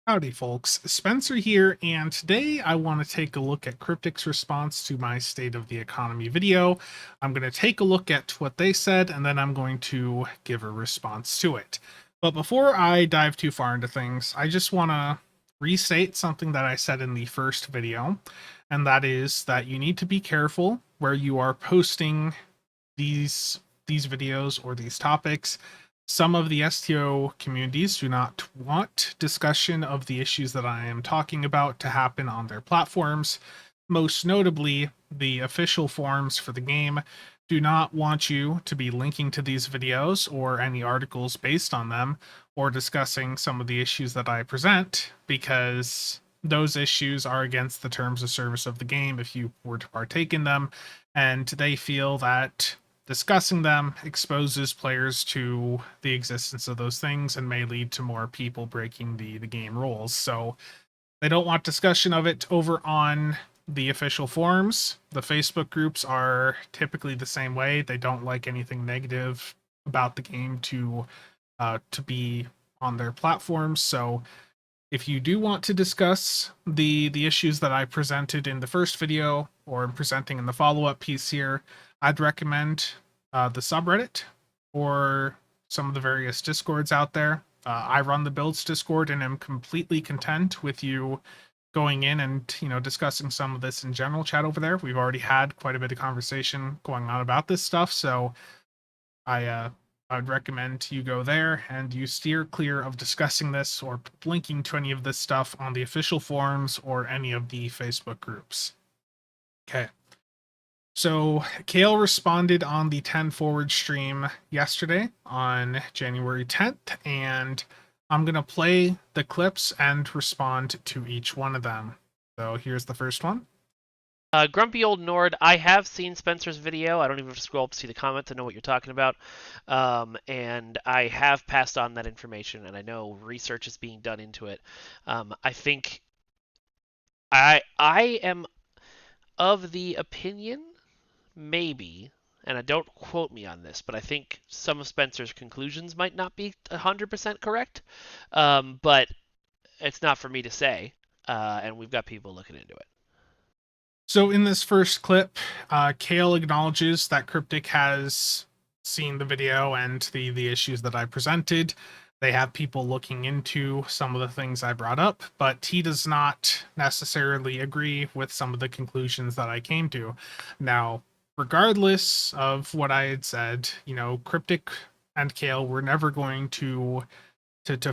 Howdy, folks. Spencer here, and today I want to take a look at Cryptic's response to my State of the Economy video. I'm going to take a look at what they said, and then I'm going to give a response to it. But before I dive too far into things, I just want to restate something that I said in the first video, and that is that you need to be careful where you are posting these videos or these topics. Some of the STO communities do not want discussion of the issues that I am talking about to happen on their platforms. Most notably, the official forums for the game do not want you to be linking to these videos or any articles based on them or discussing some of the issues that I present, because those issues are against the terms of service of the game if you were to partake in them, and they feel that discussing them exposes players to the existence of those things and may lead to more people breaking the game rules. So they don't want discussion of it over on the official forums. The Facebook groups are typically the same way. They don't like anything negative about the game to be on their platforms. So if you do want to discuss the issues that I presented in the first video or I'm presenting in the follow-up piece here, I'd recommend the subreddit or some of the various discords out there. I run the builds discord and am completely content with you going in and discussing some of this in general chat over there. We've already had quite a bit of conversation going on about this stuff, so I would recommend you go there and you steer clear of discussing this or linking to any of this stuff on the official forums or any of the Facebook groups. Okay. So Kale responded on the 10 Forward stream yesterday on January 10th, and I'm going to play the clips and respond to each one of them. So here's the first one. Grumpy Old Nord, I have seen Spencer's video. I don't even have to scroll up to see the comment to know what you're talking about. And I have passed on that information, and I know research is being done into it. I think I am of the opinion, maybe, and I don't quote me on this, but I think some of Spencer's conclusions might not be 100% correct. But it's not for me to say, and we've got people looking into it. So in this first clip, Kale acknowledges that Cryptic has seen the video and the issues that I presented. They have people looking into some of the things I brought up, but he does not necessarily agree with some of the conclusions that I came to. Now, regardless of what I had said, Cryptic and Kale were never going to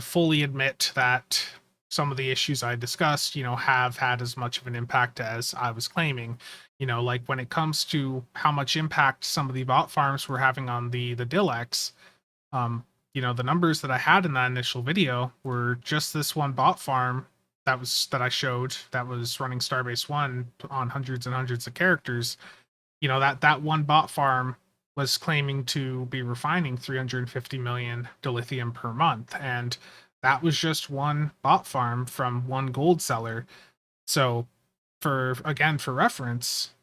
fully admit that some of the issues I discussed, have had as much of an impact as I was claiming. Like when it comes to how much impact some of the bot farms were having on the DilEx, the numbers that I had in that initial video were just this one bot farm that I showed that was running Starbase 1 on hundreds and hundreds of characters. That one bot farm was claiming to be refining 350 million dilithium per month, and that was just one bot farm from one gold seller. So for reference,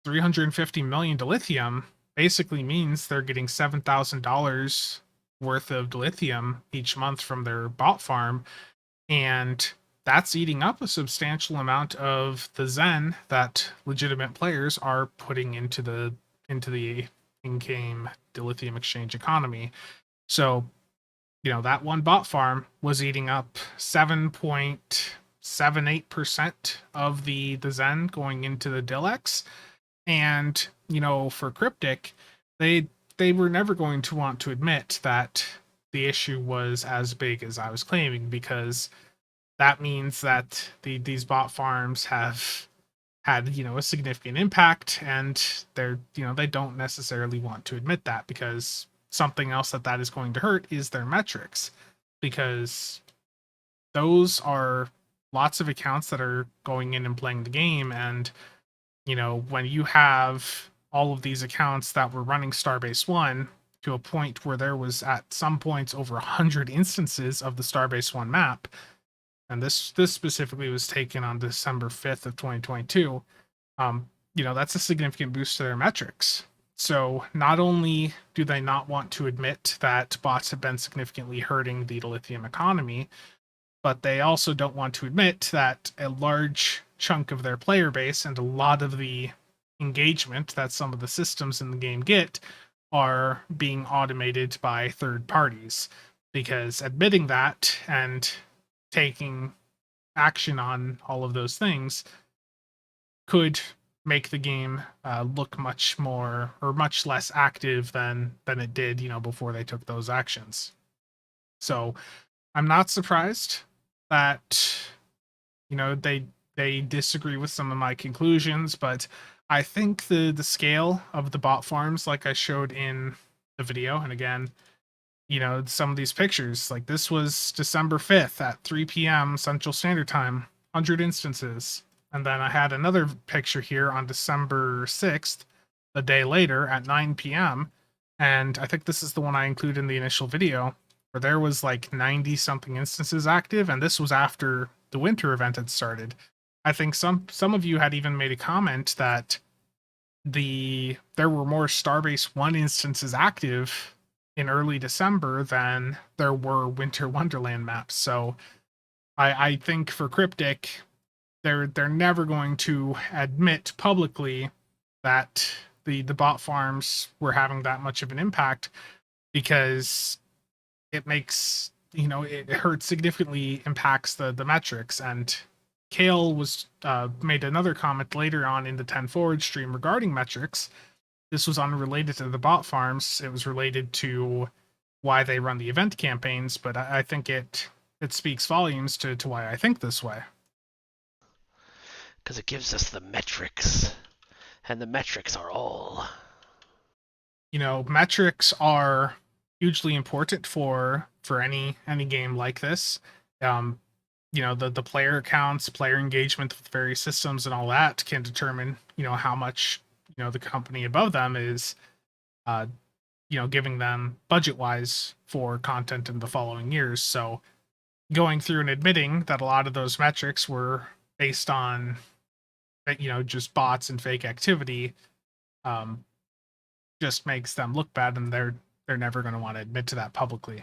350 million dilithium basically means they're getting $7,000 worth of dilithium each month from their bot farm, and that's eating up a substantial amount of the Zen that legitimate players are putting into the in-game dilithium exchange economy. So, that one bot farm was eating up 7.78% of the Zen going into the DilEx. And, for Cryptic, they were never going to want to admit that the issue was as big as I was claiming, because that means that these bot farms have had a significant impact, and they don't necessarily want to admit that, because something else that is going to hurt is their metrics, because those are lots of accounts that are going in and playing the game. And when you have all of these accounts that were running Starbase 1 to a point where there was at some points over 100 instances of the Starbase 1 map, and this specifically was taken on December 5th of 2022, that's a significant boost to their metrics. So not only do they not want to admit that bots have been significantly hurting the lithium economy, but they also don't want to admit that a large chunk of their player base and a lot of the engagement that some of the systems in the game get are being automated by third parties. Because admitting that and taking action on all of those things could make the game look much more or much less active than it did, before they took those actions. So I'm not surprised that they disagree with some of my conclusions, but I think the scale of the bot farms, like I showed in the video, and again, some of these pictures, like this was December 5th at 3 p.m. Central Standard Time, 100 instances. And then I had another picture here on December 6th, a day later at 9 p.m. And I think this is the one I included in the initial video, where there was like 90 something instances active, and this was after the winter event had started. I think some of you had even made a comment that there were more Starbase 1 instances active in early December than there were Winter Wonderland maps. So I think for Cryptic, they're never going to admit publicly that the bot farms were having that much of an impact, because it makes it hurts, significantly impacts the metrics. And Kale was made another comment later on in the 10 forward stream regarding metrics. This was unrelated to the bot farms. It was related to why they run the event campaigns, but I think it speaks volumes to why I think this way. Because it gives us the metrics, and the metrics are all. Metrics are hugely important for any game like this. The player accounts, player engagement with various systems, and all that can determine how much the company above them is giving them budget wise for content in the following years. So going through and admitting that a lot of those metrics were based on just bots and fake activity just makes them look bad, and they're never going to want to admit to that publicly.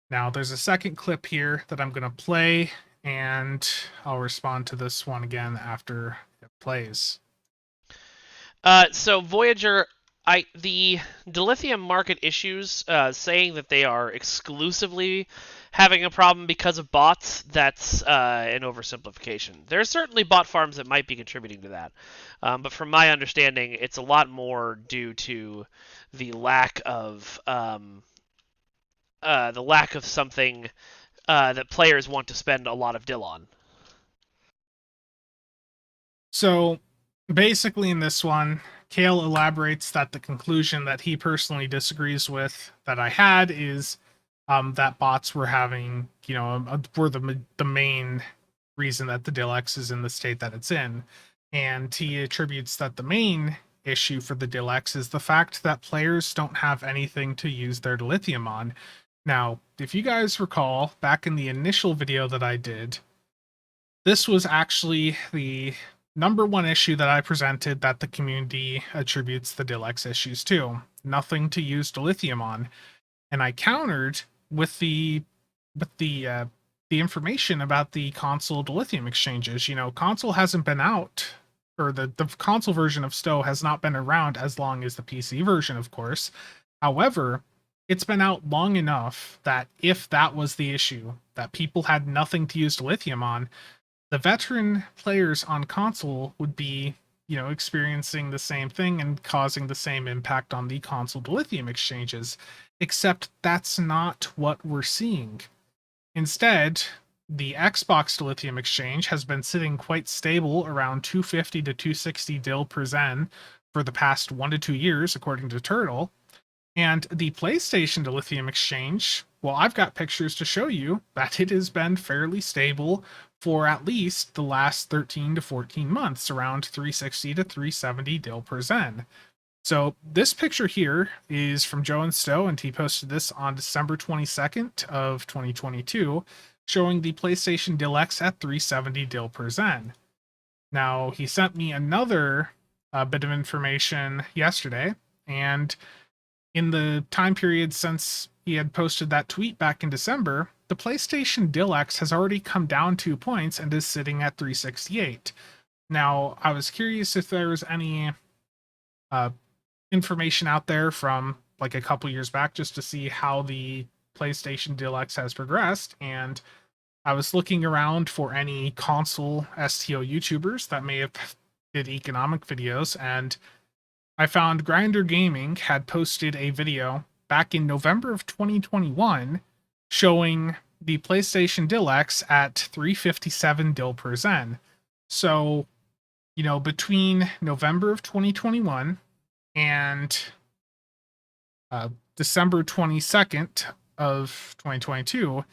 Now there's a second clip here that I'm going to play, and I'll respond to this one again after it plays. So Voyager, the dilithium market issues, saying that they are exclusively having a problem because of bots, that's an oversimplification. There are certainly bot farms that might be contributing to that, but from my understanding, it's a lot more due to the lack of something that players want to spend a lot of DIL on. So basically in this one, Kale elaborates that the conclusion that he personally disagrees with that I had is that bots were having, were the main reason that the DilEx is in the state that it's in. And he attributes that the main issue for the DilEx is the fact that players don't have anything to use their dilithium on. Now, if you guys recall, back in the initial video that I did, this was actually the number one issue that I presented that the community attributes the DilEx issues to. Nothing to use dilithium on. And I countered with the information about the console dilithium exchanges. Console hasn't been out, or the console version of STO has not been around as long as the PC version, of course. However, it's been out long enough that if that was the issue, that people had nothing to use dilithium on, the veteran players on console would be, experiencing the same thing and causing the same impact on the console dilithium exchanges. Except that's not what we're seeing. Instead, the Xbox dilithium exchange has been sitting quite stable around 250 to 260 DIL per Zen for the past 1 to 2 years, according to Turtle. And the PlayStation dilithium exchange, well, I've got pictures to show you that it has been fairly stable for at least the last 13 to 14 months, around 360 to 370 DIL per Zen. So this picture here is from Joe STO, and he posted this on December 22nd of 2022, showing the PlayStation DilEx at 370 DIL per Zen. Now, he sent me another bit of information yesterday, and in the time period since he had posted that tweet back in December, the PlayStation DilEx has already come down 2 points and is sitting at 368. Now, I was curious if there was any uh, information out there from like a couple years back just to see how the PlayStation DilEx has progressed, and I was looking around for any console STO YouTubers that may have did economic videos, and I found Grinder Gaming had posted a video back in November of 2021 showing the PlayStation DilEx at 357 dil per Zen. So, between November of 2021 and December 22nd of 2022,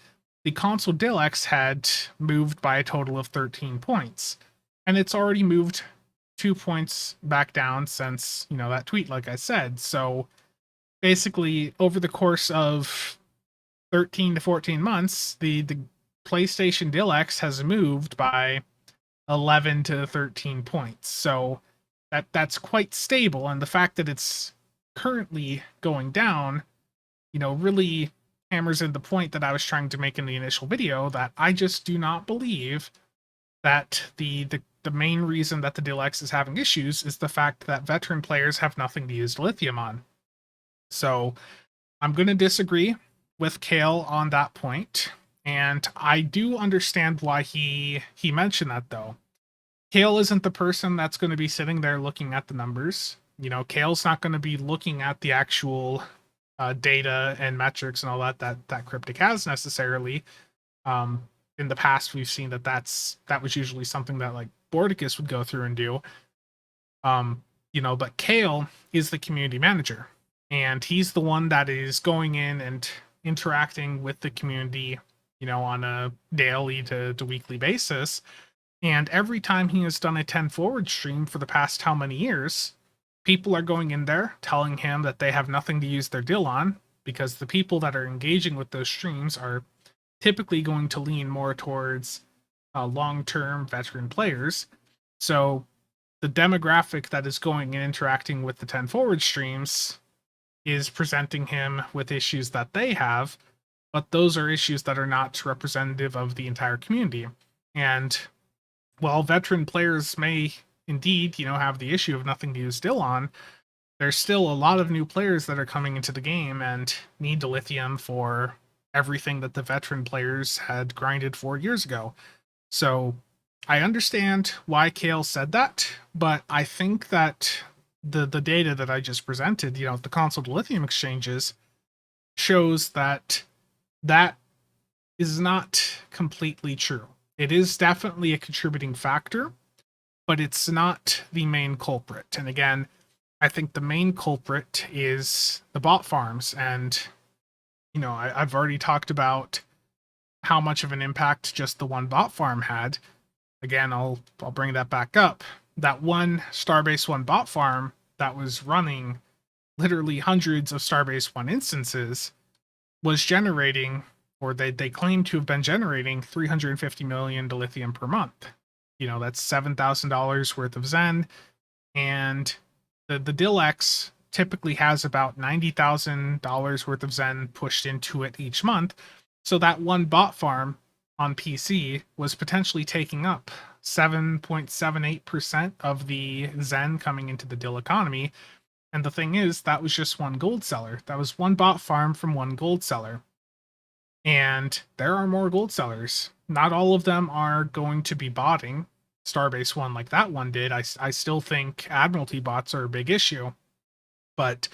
the console DilEx had moved by a total of 13 points. And it's already moved 2 points back down since, that tweet, like I said. So basically, over the course of 13 to 14 months, the PlayStation DilEx has moved by 11 to 13 points. So that's quite stable. And the fact that it's currently going down, really hammers in the point that I was trying to make in the initial video, that I just do not believe that the main reason that the DilEx is having issues is the fact that veteran players have nothing to use lithium on. So I'm going to disagree with Kale on that point, and I do understand why he mentioned that, though. Kale isn't the person that's going to be sitting there looking at the numbers. Kale's not going to be looking at the actual data and metrics and all that Cryptic has necessarily. In the past, we've seen that was usually something that like Bordicus would go through and do. But Kale is the community manager, and he's the one that is going in and interacting with the community, on a daily to weekly basis. And every time he has done a 10 forward stream for the past how many years, people are going in there telling him that they have nothing to use their dil on, because the people that are engaging with those streams are typically going to lean more towards long-term veteran players. So the demographic that is going and interacting with the 10 forward streams is presenting him with issues that they have, but those are issues that are not representative of the entire community. And while veteran players may indeed, have the issue of nothing to use dil on, there's still a lot of new players that are coming into the game and need the lithium for everything that the veteran players had grinded 4 years ago. So I understand why Kale said that, but I think that the data that I just presented, the console to lithium exchanges, shows that is not completely true. It is definitely a contributing factor, but it's not the main culprit. And again, I think the main culprit is the bot farms. And, I've already talked about how much of an impact just the one bot farm had. Again, I'll bring that back up. That one Starbase 1 bot farm that was running literally hundreds of Starbase 1 instances was generating, or they claim to have been generating 350 million dilithium per month. That's $7,000 worth of Zen, and the DilEx typically has about $90,000 worth of Zen pushed into it each month. So that one bot farm on PC was potentially taking up 7.78% of the Zen coming into the Dil economy. And the thing is, that was just one gold seller. That was one bot farm from one gold seller. And there are more gold sellers. Not all of them are going to be botting Starbase 1 like that one did. I still think Admiralty bots are a big issue. But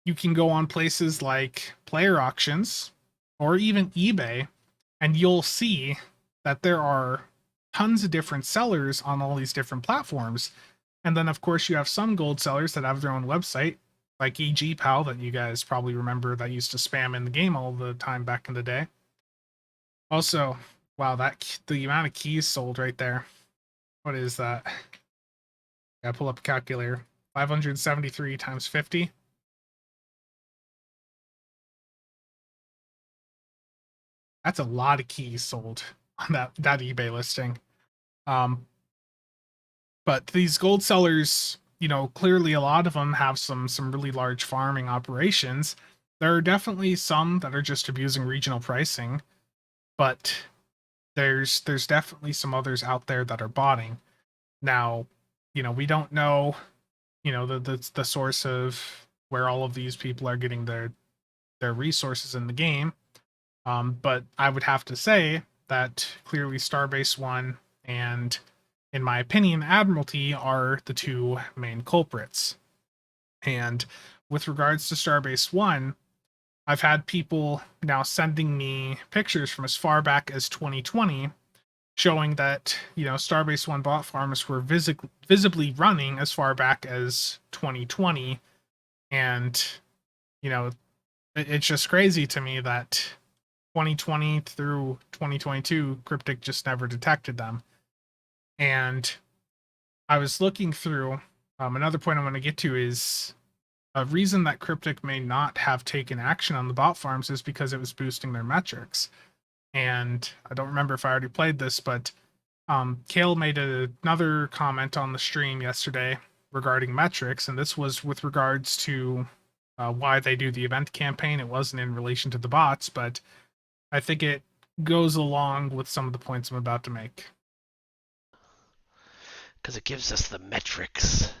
you can go on places like player auctions or even eBay, and you'll see that there are tons of different sellers on all these different platforms. And then, of course, you have some gold sellers that have their own website, like EGPal, that you guys probably remember that used to spam in the game all the time back in the day. Also, wow, the amount of keys sold right there. What is that? Gotta pull up a calculator. 573 times 50. That's a lot of keys sold on that eBay listing. But these gold sellers, clearly a lot of them have some really large farming operations. There are definitely some that are just abusing regional pricing. but there's definitely some others out there that are botting. Now, we don't know, the source of where all of these people are getting their resources in the game. But I would have to say that clearly Starbase 1 and, in my opinion, Admiralty are the two main culprits. And with regards to Starbase 1, I've had people now sending me pictures from as far back as 2020 showing that, Starbase 1 bot farms were visibly running as far back as 2020. And, it's just crazy to me that 2020 through 2022, Cryptic just never detected them. And I was looking through, another point I want to get to is a reason that Cryptic may not have taken action on the bot farms is because it was boosting their metrics. And I don't remember if I already played this, but Kale made another comment on the stream yesterday regarding metrics, and this was with regards to why they do the event campaign. It wasn't in relation to the bots, but I think it goes along with some of the points I'm about to make. Because it gives us the metrics,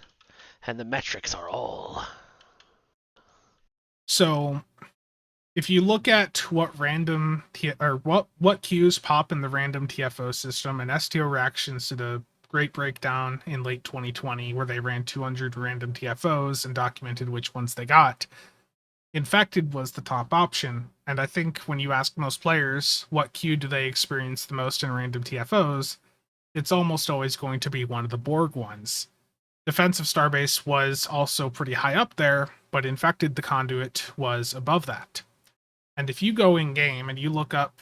and the metrics are all. So, if you look at what what queues pop in the random TFO system, and STO Reactions did a great breakdown in late 2020 where they ran 200 random TFOs and documented which ones they got. Infected was the top option, and I think when you ask most players what queue do they experience the most in random TFOs, it's almost always going to be one of the Borg ones. Defensive Starbase was also pretty high up there, but Infected the Conduit was above that. And if you go in game and you look up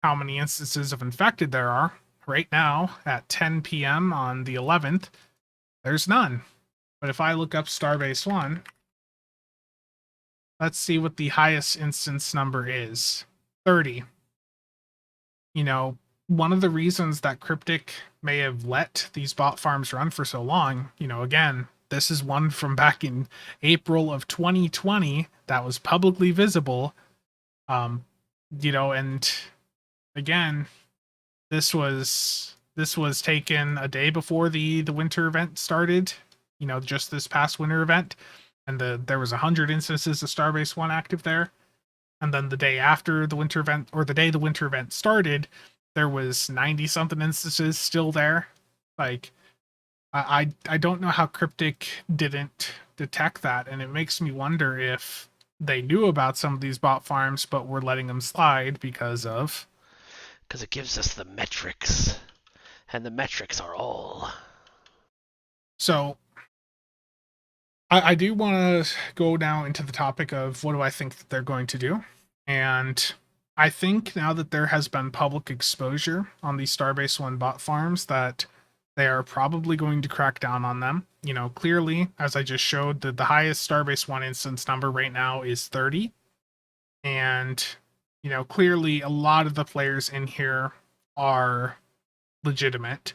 how many instances of Infected there are, right now at 10 p.m. on the 11th, there's none. But if I look up Starbase 1, let's see what the highest instance number is. 30. One of the reasons that Cryptic may have let these bot farms run for so long, again, this is one from back in April of 2020 that was publicly visible. And again, this was taken a day before the winter event started, just this past winter event, and there was 100 instances of Starbase 1 active there. And then the day after the winter event, or the day the winter event started, there was 90 something instances still there. Like, I don't know how Cryptic didn't detect that, and it makes me wonder if they knew about some of these bot farms but were letting them slide because it gives us the metrics, and the metrics are all. So I do want to go now into the topic of what do I think that they're going to do. And I think now that there has been public exposure on these Starbase 1 bot farms that they are probably going to crack down on them. Clearly, as I just showed, the highest Starbase 1 instance number right now is 30. And, clearly a lot of the players in here are legitimate.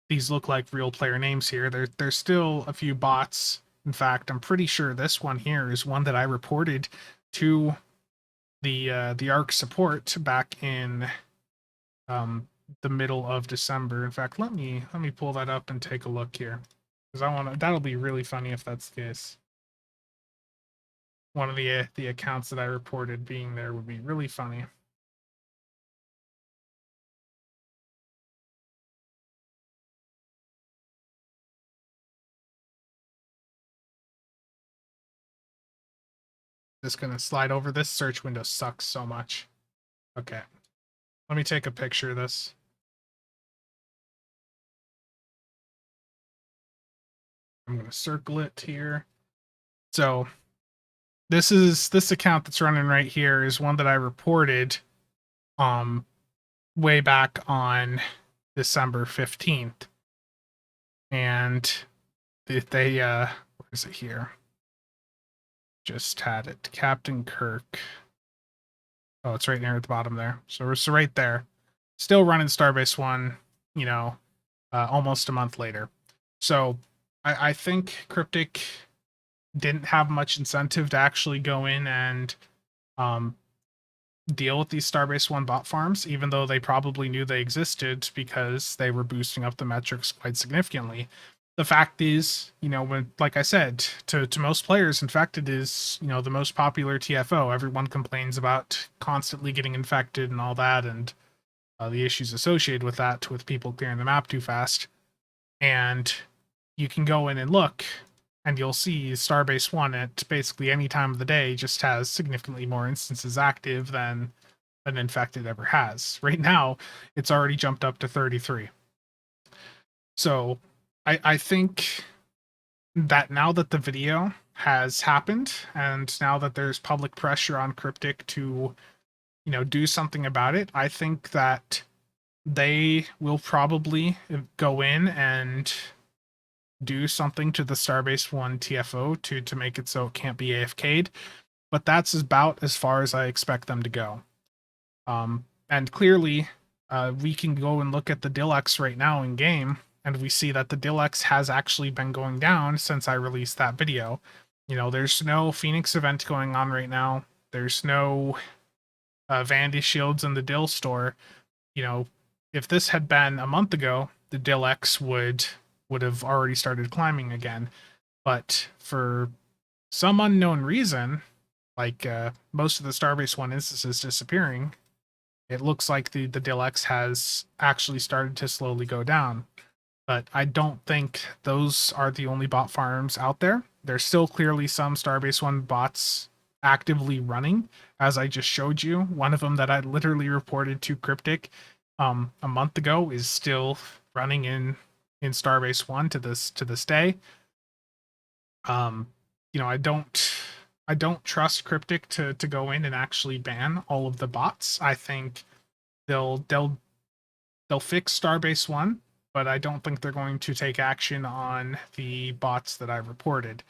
These look like real player names here. There's still a few bots. In fact, I'm pretty sure this one here is one that I reported to the ARC support back in the middle of December. In fact, let me pull that up and take a look here, because that'll be really funny if that's the case. One of the accounts that I reported being there would be really funny. Just gonna slide over. This search window sucks so much. Okay, let me take a picture of this. I'm gonna circle it here. So this account that's running right here is one that I reported way back on December 15th. And they where is it here? Just had it. Captain Kirk. Oh, it's right near at the bottom there. So it's right there. Still running Starbase 1, almost a month later. So I think Cryptic didn't have much incentive to actually go in and deal with these Starbase 1 bot farms, even though they probably knew they existed because they were boosting up the metrics quite significantly. The fact is, when, like I said, to most players, infected is, the most popular TFO. Everyone complains about constantly getting infected and all that, and the issues associated with that, with people clearing the map too fast. And you can go in and look, and you'll see Starbase 1 at basically any time of the day just has significantly more instances active than an infected ever has. Right now, it's already jumped up to 33. So I think that now that the video has happened, and now that there's public pressure on Cryptic to, do something about it, I think that they will probably go in and do something to the Starbase 1 TFO to make it so it can't be AFK'd, but that's about as far as I expect them to go. And clearly, we can go and look at the DilEx right now in game, and we see that the DilEx has actually been going down since I released that video. There's no Phoenix event going on right now. There's no Vandy shields in the Dill store. If this had been a month ago, the DilEx would have already started climbing again. But for some unknown reason, like most of the Starbase 1 instances disappearing, it looks like the DilEx has actually started to slowly go down. But I don't think those are the only bot farms out there. There's still clearly some Starbase 1 bots actively running, as I just showed you. One of them that I literally reported to Cryptic a month ago is still running in Starbase 1 to this day. I don't trust Cryptic to go in and actually ban all of the bots. I think they'll fix Starbase 1, but I don't think they're going to take action on the bots that I reported.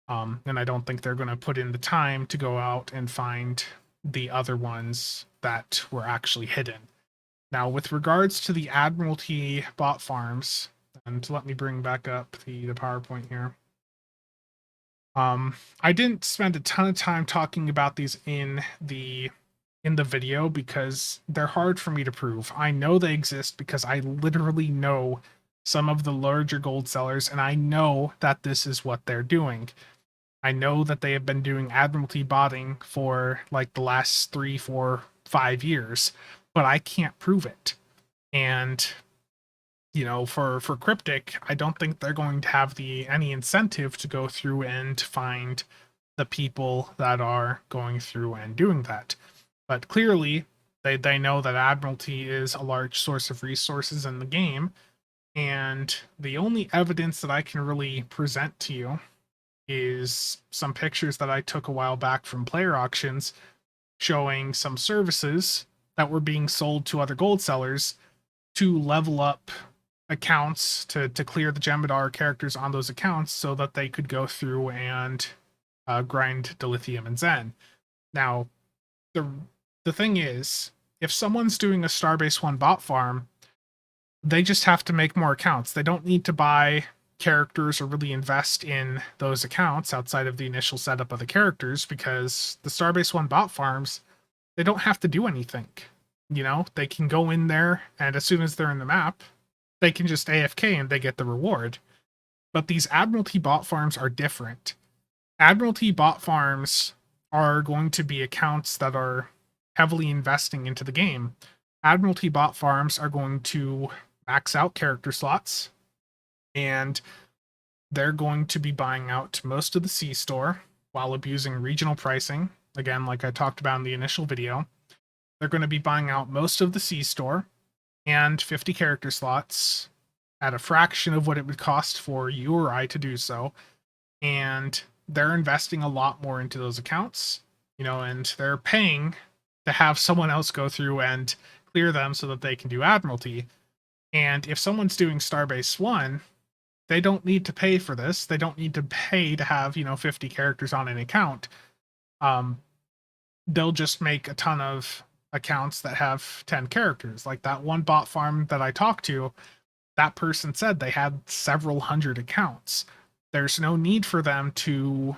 And I don't think they're going to put in the time to go out and find the other ones that were actually hidden. Now, with regards to the Admiralty Bot Farms, and let me bring back up the PowerPoint here. I didn't spend a ton of time talking about these in the video because they're hard for me to prove. I know they exist because I literally know some of the larger gold sellers, and I know that this is what they're doing. I know that they have been doing Admiralty botting for like the last 3, 4, 5 years, but I can't prove it. And for Cryptic, I don't think they're going to have any incentive to go through and find the people that are going through and doing that. But clearly, they know that Admiralty is a large source of resources in the game, and the only evidence that I can really present to you is some pictures that I took a while back from player auctions showing some services that were being sold to other gold sellers to level up accounts to clear the Gemidar characters on those accounts so that they could go through and grind dilithium and Zen. Now, the thing is, if someone's doing a Starbase 1 bot farm, they just have to make more accounts. They don't need to buy characters or really invest in those accounts outside of the initial setup of the characters, because the Starbase 1 bot farms, they don't have to do anything. They can go in there, and as soon as they're in the map, they can just AFK and they get the reward. But these Admiralty bot farms are different. Admiralty bot farms are going to be accounts that are heavily investing into the game. Admiralty bot farms are going to max out character slots, and they're going to be buying out most of the C store while abusing regional pricing. Again, like I talked about in the initial video, they're going to be buying out most of the C store and 50 character slots at a fraction of what it would cost for you or I to do so. And they're investing a lot more into those accounts, and they're paying to have someone else go through and clear them so that they can do Admiralty. And if someone's doing Starbase 1, they don't need to pay for this. They don't need to pay to have, 50 characters on an account. They'll just make a ton of accounts that have 10 characters. Like that one bot farm that I talked to, that person said they had several hundred accounts. There's no need for them to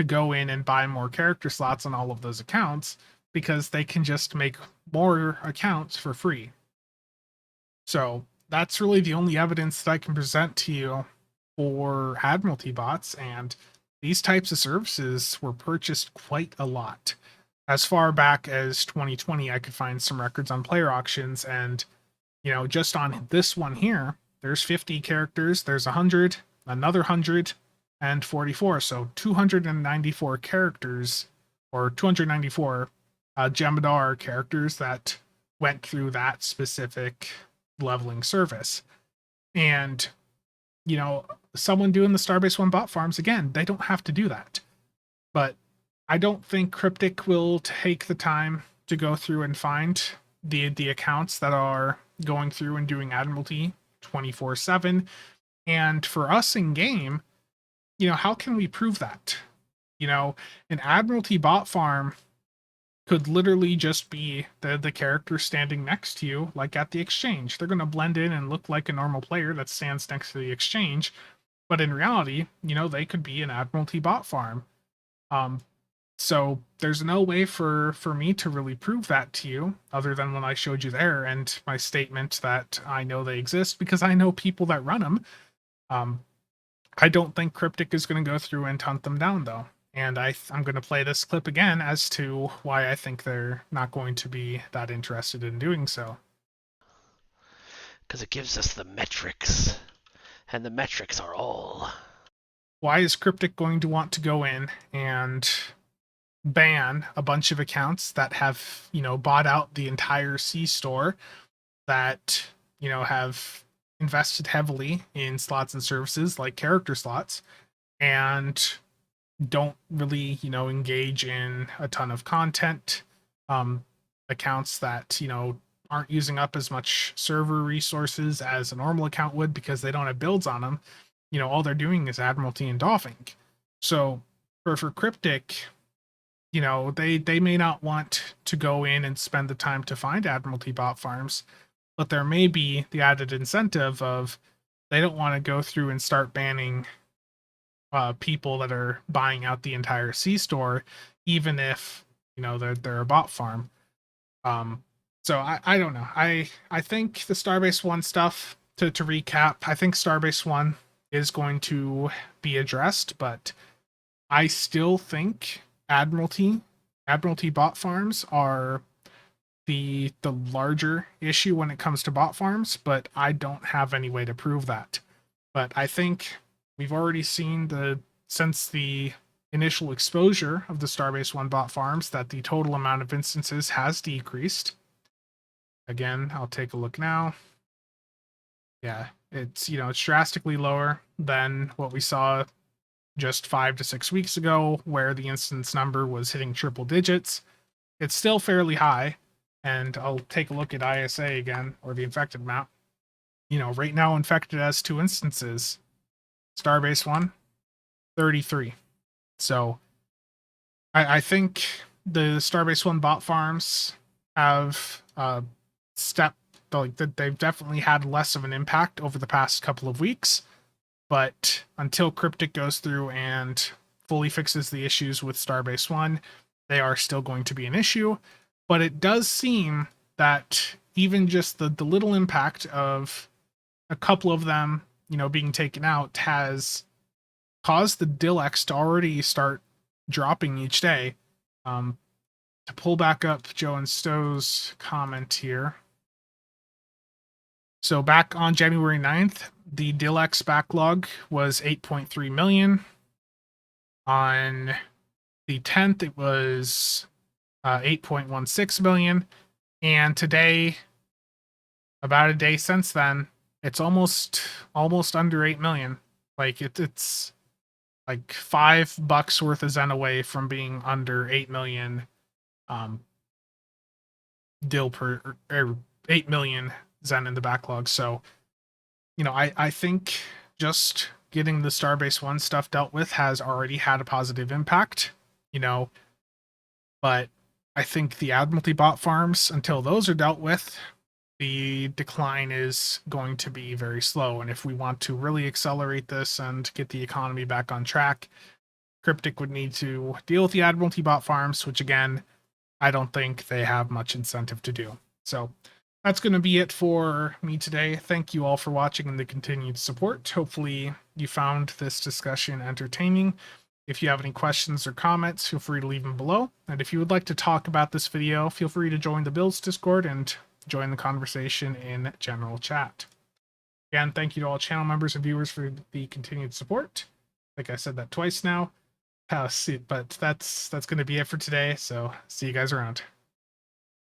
go in and buy more character slots on all of those accounts, because they can just make more accounts for free. So that's really the only evidence that I can present to you for Admiralty bots, and these types of services were purchased quite a lot. As far back as 2020, I could find some records on player auctions, and just on this one here, there's 50 characters, there's 100, another 100, and 44. So 294 characters, or 294 Jemadar characters that went through that specific leveling service. And, someone doing the Starbase 1 bot farms, again, they don't have to do that. But I don't think Cryptic will take the time to go through and find the accounts that are going through and doing Admiralty 24/7. And for us in game, how can we prove that? An Admiralty bot farm could literally just be the character standing next to you, like at the exchange. They're going to blend in and look like a normal player that stands next to the exchange. But in reality, they could be an Admiralty bot farm. So there's no way for me to really prove that to you other than when I showed you there and my statement that I know they exist because I know people that run them. I don't think Cryptic is going to go through and hunt them down though. And I'm going to play this clip again as to why I think they're not going to be that interested in doing so. Because it gives us the metrics. And the metrics are all. Why is Cryptic going to want to go in and ban a bunch of accounts that have, bought out the entire C store, that, have invested heavily in slots and services like character slots, and don't really, engage in a ton of content, accounts that, aren't using up as much server resources as a normal account would because they don't have builds on them. All they're doing is Admiralty and Dolphin. So for Cryptic, they may not want to go in and spend the time to find Admiralty bot farms, but there may be the added incentive of they don't want to go through and start banning people that are buying out the entire C store, even if they're a bot farm. So I don't know. I think the Starbase 1 stuff, to recap, I think Starbase 1 is going to be addressed, but I still think Admiralty bot farms are the larger issue when it comes to bot farms, but I don't have any way to prove that. But I think we've already seen since the initial exposure of the Starbase 1 bot farms that the total amount of instances has decreased. Again, I'll take a look now. Yeah, it's it's drastically lower than what we saw just 5 to 6 weeks ago, where the instance number was hitting triple digits. It's still fairly high, and I'll take a look at ISA again, or the infected map. Right now infected has 2 instances. Starbase 1, 33. So I think the Starbase 1 bot farms have they've definitely had less of an impact over the past couple of weeks. But until Cryptic goes through and fully fixes the issues with Starbase 1, they are still going to be an issue. But it does seem that even just the little impact of a couple of them, being taken out has caused the DilEx to already start dropping each day. To pull back up Joe STO's comment here. So back on January 9th, the DilEx backlog was 8.3 million. On the 10th, it was 8.16 million. And today, about a day since then, it's almost under 8 million. Like it's like $5 worth of Zen away from being under 8 million DIL per, or 8 million Zen in the backlog. So, I think just getting the Starbase 1 stuff dealt with has already had a positive impact, but I think the Admiralty bot farms, until those are dealt with, the decline is going to be very slow. And if we want to really accelerate this and get the economy back on track, Cryptic would need to deal with the Admiralty bot farms, which again, I don't think they have much incentive to do. So that's going to be it for me today. Thank you all for watching and the continued support. Hopefully you found this discussion entertaining. If you have any questions or comments, feel free to leave them below. And if you would like to talk about this video, feel free to join the Builds Discord and join the conversation in general chat. Again, thank you to all channel members and viewers for the continued support. Like I said that twice now. But that's going to be it for today. So see you guys around.